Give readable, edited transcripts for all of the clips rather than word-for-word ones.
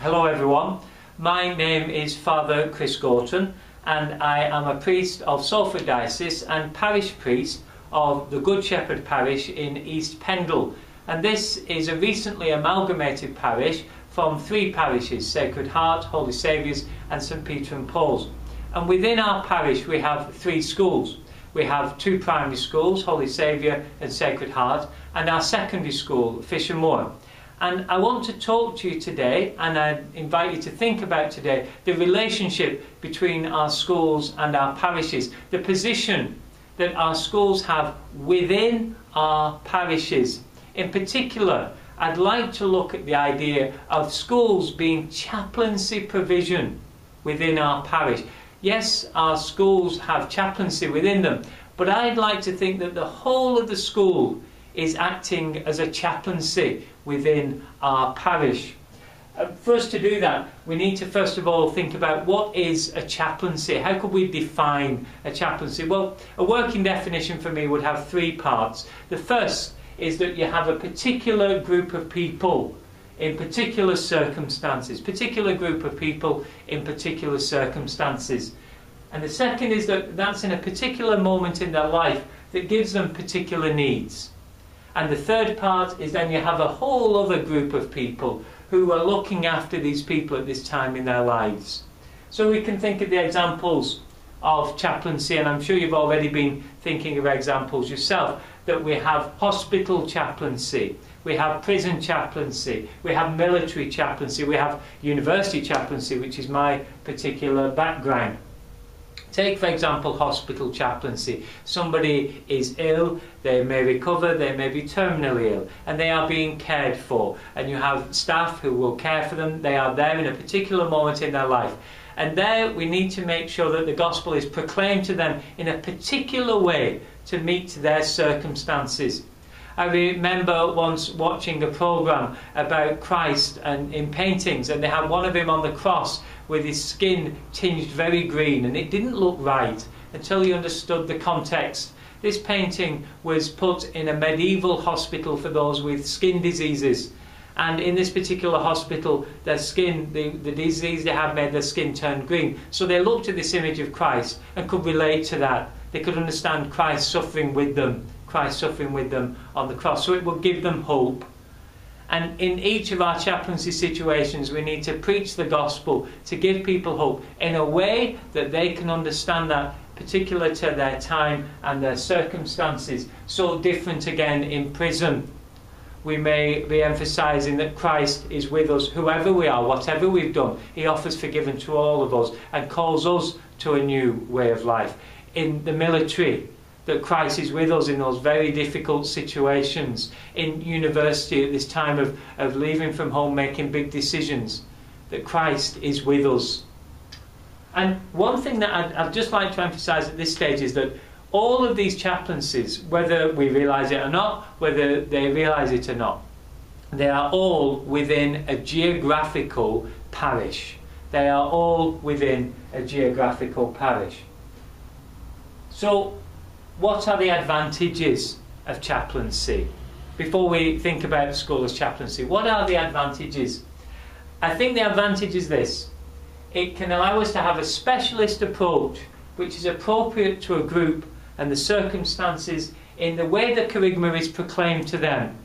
Hello everyone, my name is Father Chris Gorton and I am a priest of Salford Diocese and parish priest of the Good Shepherd parish in East Pendle, and this is a recently amalgamated parish from three parishes: Sacred Heart, Holy Saviour's and St Peter and Paul's. And within our parish we have three schools. We have two primary schools, Holy Saviour and Sacred Heart, and our secondary school, Fisher Moor. And I want to talk to you today, and I invite you to think about today, the relationship between our schools and our parishes, the position that our schools have within our parishes. In particular, I'd like to look at the idea of schools being chaplaincy provision within our parish. Yes, our schools have chaplaincy within them, but I'd like to think that the whole of the school is acting as a chaplaincy within our parish. For us to do that, we need to first of all think about what is a chaplaincy. How could we define a chaplaincy? Well, a working definition for me would have three parts. The first is that you have a particular group of people in particular circumstances, particular group of people in particular circumstances. And the second is that that's in a particular moment in their life that gives them particular needs. And the third part is then you have a whole other group of people who are looking after these people at this time in their lives. So we can think of the examples of chaplaincy, and I'm sure you've already been thinking of examples yourself, that we have hospital chaplaincy, we have prison chaplaincy, we have military chaplaincy, we have university chaplaincy, which is my particular background. Take, for example, hospital chaplaincy. Somebody is ill, they may recover, they may be terminally ill, and they are being cared for. And you have staff who will care for them. They are there in a particular moment in their life. And there we need to make sure that the gospel is proclaimed to them in a particular way to meet their circumstances. I remember once watching a programme about Christ and in paintings, and they had one of him on the cross with his skin tinged very green, and it didn't look right until you understood the context. This painting was put in a medieval hospital for those with skin diseases, and in this particular hospital their skin, the disease they had made their skin turn green. So they looked at this image of Christ and could relate to that. They could understand Christ suffering with them on the cross, so it would give them hope. And in each of our chaplaincy situations we need to preach the gospel to give people hope in a way that they can understand that, particular to their time and their circumstances. So different again in prison. We may be emphasising that Christ is with us whoever we are, whatever we've done. He offers forgiveness to all of us and calls us to a new way of life. In the military, that Christ is with us in those very difficult situations. In university, at this time of leaving from home, making big decisions, that Christ is with us. And one thing that I'd just like to emphasise at this stage is that all of these chaplaincies, whether we realise it or not, whether they realise it or not, they are all within a geographical parish. They are all within a geographical parish. So, what are the advantages of chaplaincy? Before we think about the school as chaplaincy, what are the advantages? I think the advantage is this: it can allow us to have a specialist approach which is appropriate to a group and the circumstances in the way the kerygma is proclaimed to them,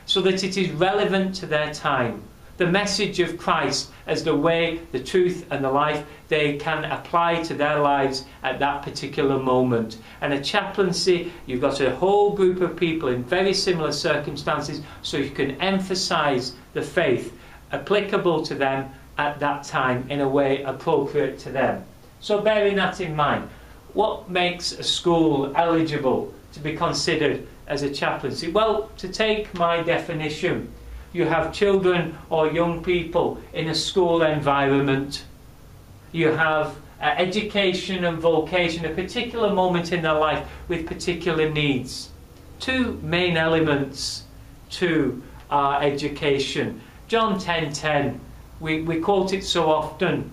so that it is relevant to their time. The message of Christ as the way, the truth and the life they can apply to their lives at that particular moment. And a chaplaincy, you've got a whole group of people in very similar circumstances, so you can emphasise the faith applicable to them at that time in a way appropriate to them. So bearing that in mind, what makes a school eligible to be considered as a chaplaincy? Well, to take my definition, you have children or young people in a school environment. You have education and vocation, a particular moment in their life with particular needs. Two main elements to our education. John 10:10, we quote it so often,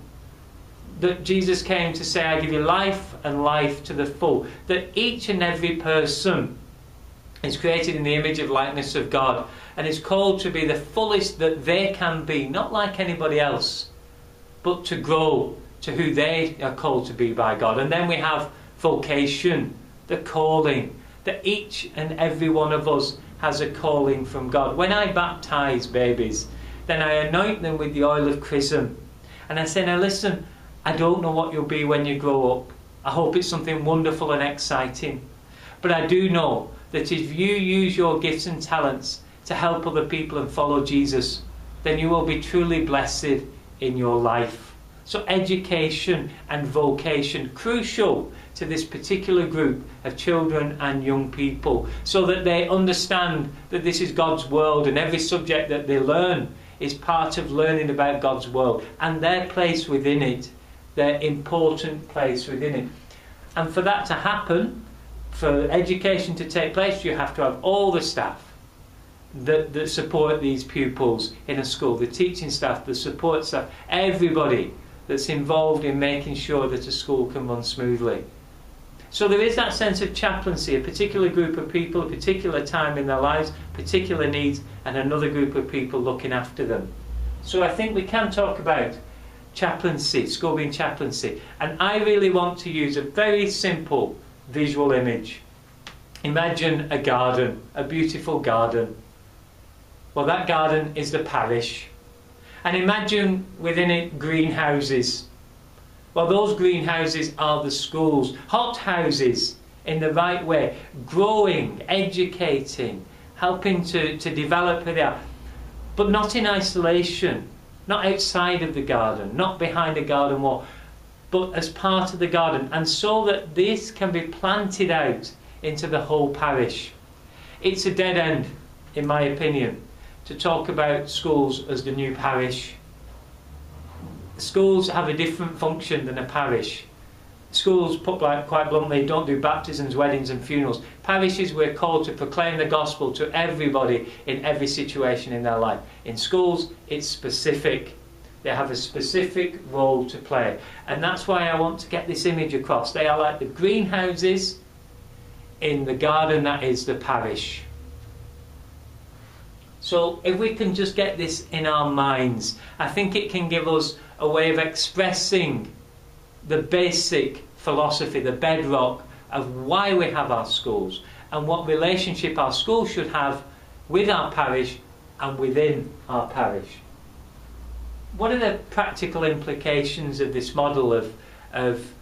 that Jesus came to say, I give you life and life to the full. That each and every person It's created in the image of likeness of God, and is called to be the fullest that they can be, not like anybody else, but to grow to who they are called to be by God. And then we have vocation, the calling, that each and every one of us has a calling from God. When I baptise babies, then I anoint them with the oil of chrism, and I say, now listen, I don't know what you'll be when you grow up. I hope it's something wonderful and exciting, but I do know that if you use your gifts and talents to help other people and follow Jesus, then you will be truly blessed in your life. So education and vocation, crucial to this particular group of children and young people, so that they understand that this is God's world, and every subject that they learn is part of learning about God's world and their place within it, their important place within it. And for that to happen, for education to take place, you have to have all the staff that support these pupils in a school, the teaching staff, the support staff, everybody that's involved in making sure that a school can run smoothly. So there is that sense of chaplaincy, a particular group of people, a particular time in their lives, particular needs, and another group of people looking after them. So I think we can talk about chaplaincy, school being chaplaincy, and I really want to use a very simple visual image. Imagine a garden, a beautiful garden. Well, that garden is the parish. And imagine within it greenhouses. Well, those greenhouses are the schools, hot houses in the right way, growing, educating, helping to develop it out, but not in isolation, not outside of the garden, not behind a garden wall, but as part of the garden, and so that this can be planted out into the whole parish. It's a dead end, in my opinion, to talk about schools as the new parish. Schools have a different function than a parish. Schools, put quite bluntly, don't do baptisms, weddings and funerals. Parishes, we're called to proclaim the gospel to everybody in every situation in their life. In schools, it's specific. They have a specific role to play. And that's why I want to get this image across. They are like the greenhouses in the garden that is the parish. So if we can just get this in our minds, I think it can give us a way of expressing the basic philosophy, the bedrock of why we have our schools and what relationship our schools should have with our parish and within our parish. What are the practical implications of this model of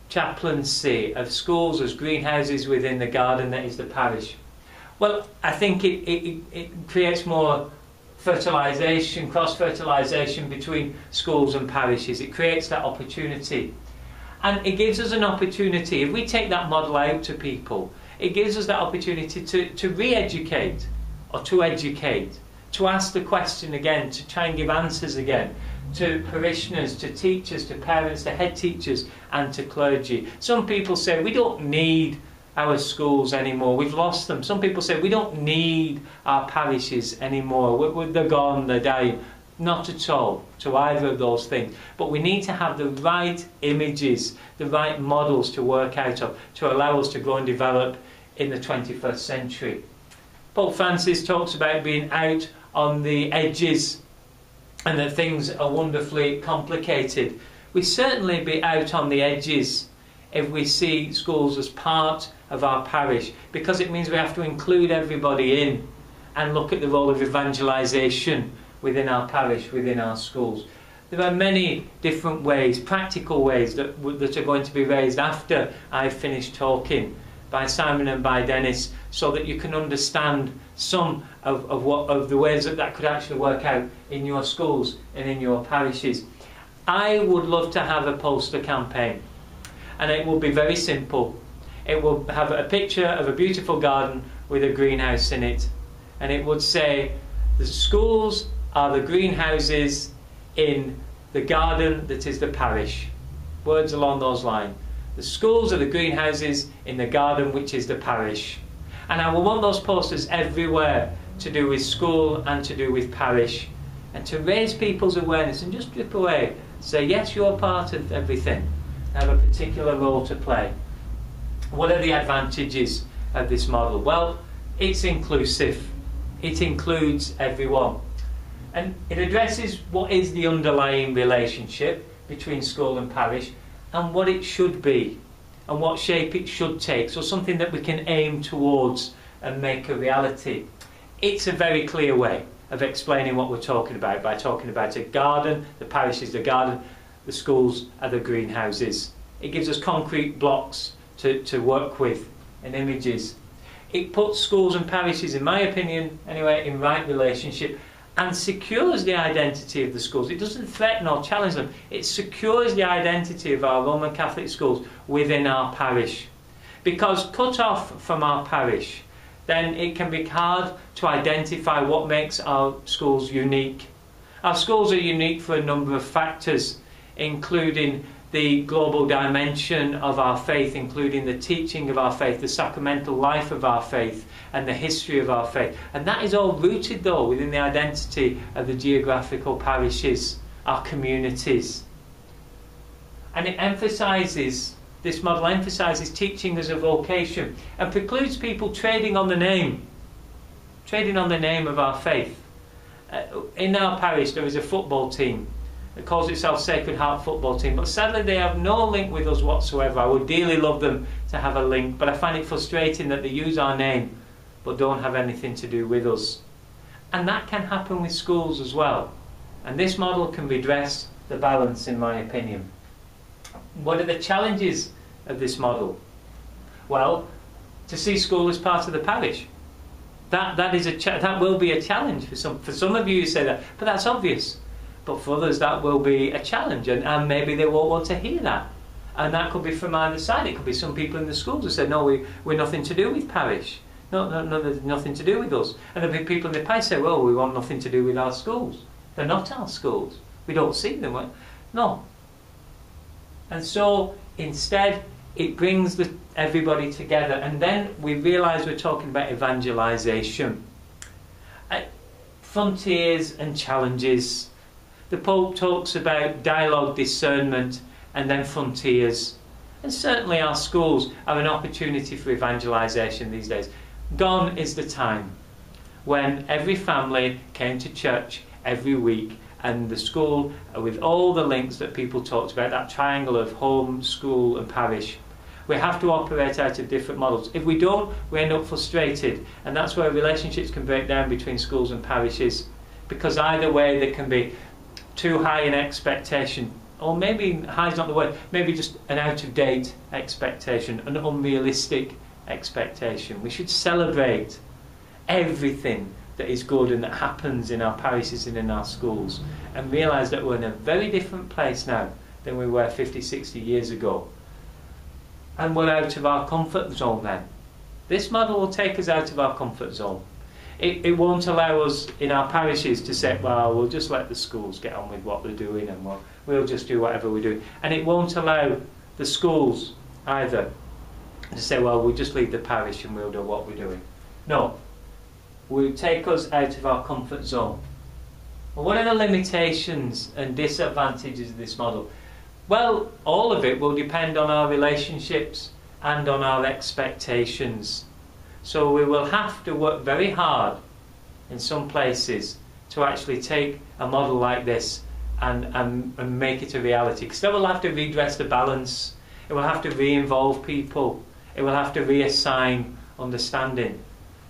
chaplaincy, of schools as greenhouses within the garden that is the parish? Well, I think it creates more fertilisation, cross-fertilisation between schools and parishes. It creates that opportunity. And it gives us an opportunity, if we take that model out to people, it gives us that opportunity to re-educate or to educate, to ask the question again, to try and give answers again to parishioners, to teachers, to parents, to head teachers and to clergy. Some people say we don't need our schools anymore, we've lost them. Some people say we don't need our parishes anymore, they're gone, they're dying. Not at all to either of those things, but we need to have the right images, the right models to work out of, to allow us to grow and develop in the 21st century. Pope Francis talks about being out on the edges and that things are wonderfully complicated. We certainly be out on the edges if we see schools as part of our parish, because it means we have to include everybody in and look at the role of evangelisation within our parish, within our schools. There are many different ways, practical ways that are going to be raised after I've finished talking by Simon and by Dennis, so that you can understand some of the ways that could actually work out in your schools and in your parishes. I would love to have a poster campaign, and it will be very simple. It will have a picture of a beautiful garden with a greenhouse in it, and it would say, the schools are the greenhouses in the garden that is the parish. Words along those lines. The schools are the greenhouses in the garden which is the parish. And I will want those posters everywhere to do with school and to do with parish, and to raise people's awareness and just drip away. Say, yes, you're part of everything. Have a particular role to play. What are the advantages of this model? Well, It's inclusive. It includes everyone. And it addresses what is the underlying relationship between school and parish and what it should be and what shape it should take. So something that we can aim towards and make a reality. It's a very clear way of explaining what we're talking about by talking about a garden. The parish is the garden, the schools are the greenhouses. It gives us concrete blocks to work with and images. It puts schools and parishes, in my opinion anyway, in right relationship and secures the identity of the schools. It doesn't threaten or challenge them. It secures the identity of our Roman Catholic schools within our parish. Because cut off from our parish, then it can be hard to identify what makes our schools unique. Our schools are unique for a number of factors, including the global dimension of our faith, including the teaching of our faith, the sacramental life of our faith, and the history of our faith. And that is all rooted, though, within the identity of the geographical parishes, our communities. And it emphasises, this model emphasises teaching as a vocation and precludes people trading on the name of our faith. In our parish there is a football team. It calls itself Sacred Heart Football Team, but sadly they have no link with us whatsoever. I would dearly love them to have a link, but I find it frustrating that they use our name but don't have anything to do with us. And that can happen with schools as well. And this model can redress the balance, in my opinion. What are the challenges of this model? Well, to see school as part of the parish. That will be a challenge for some. For some of you say that, but that's obvious. But for others that will be a challenge, and maybe they won't want to hear that. And that could be from either side. It could be some people in the schools who say, no, we're nothing to do with parish. No, there's nothing to do with us. And there'll be people in the parish say, well, we want nothing to do with our schools. They're not our schools. We don't see them. No. And so instead it brings everybody together, and then we realise we're talking about evangelisation. Frontiers and challenges. The Pope talks about dialogue, discernment, and then frontiers. And certainly our schools are an opportunity for evangelisation these days. Gone is the time when every family came to church every week, and the school, with all the links that people talked about, that triangle of home, school and parish. We have to operate out of different models. If we don't, we end up frustrated, and that's where relationships can break down between schools and parishes, because either way there can be too high an expectation, or maybe high is not the word, maybe just an out-of-date expectation, an unrealistic expectation. We should celebrate everything that is good and that happens in our parishes and in our schools, and realise that we're in a very different place now than we were 50, 60 years ago. And we're out of our comfort zone then. This model will take us out of our comfort zone. It won't allow us in our parishes to say, well, we'll just let the schools get on with what they're doing, and we'll just do whatever we do. And it won't allow the schools either to say, well, we'll just leave the parish and we'll do what we're doing. No. Will take us out of our comfort zone. Well, what are the limitations and disadvantages of this model? Well, all of it will depend on our relationships and on our expectations. So we will have to work very hard in some places to actually take a model like this and make it a reality. Because that will have to redress the balance. It will have to re-involve people. It will have to reassign understanding.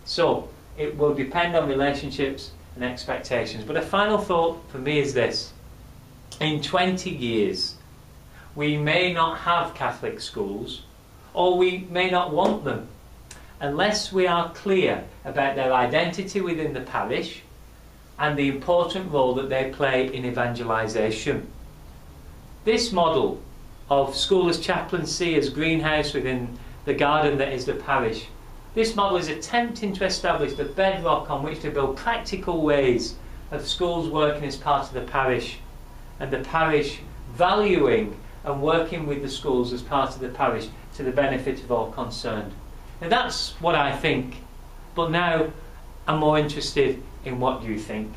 So it will depend on relationships and expectations. But a final thought for me is this. In 20 years, we may not have Catholic schools, or we may not want them, unless we are clear about their identity within the parish and the important role that they play in evangelisation. This model of school as chaplaincy, as greenhouse within the garden that is the parish, this model is attempting to establish the bedrock on which to build practical ways of schools working as part of the parish, and the parish valuing and working with the schools as part of the parish to the benefit of all concerned. Now that's what I think, but now I'm more interested in what you think.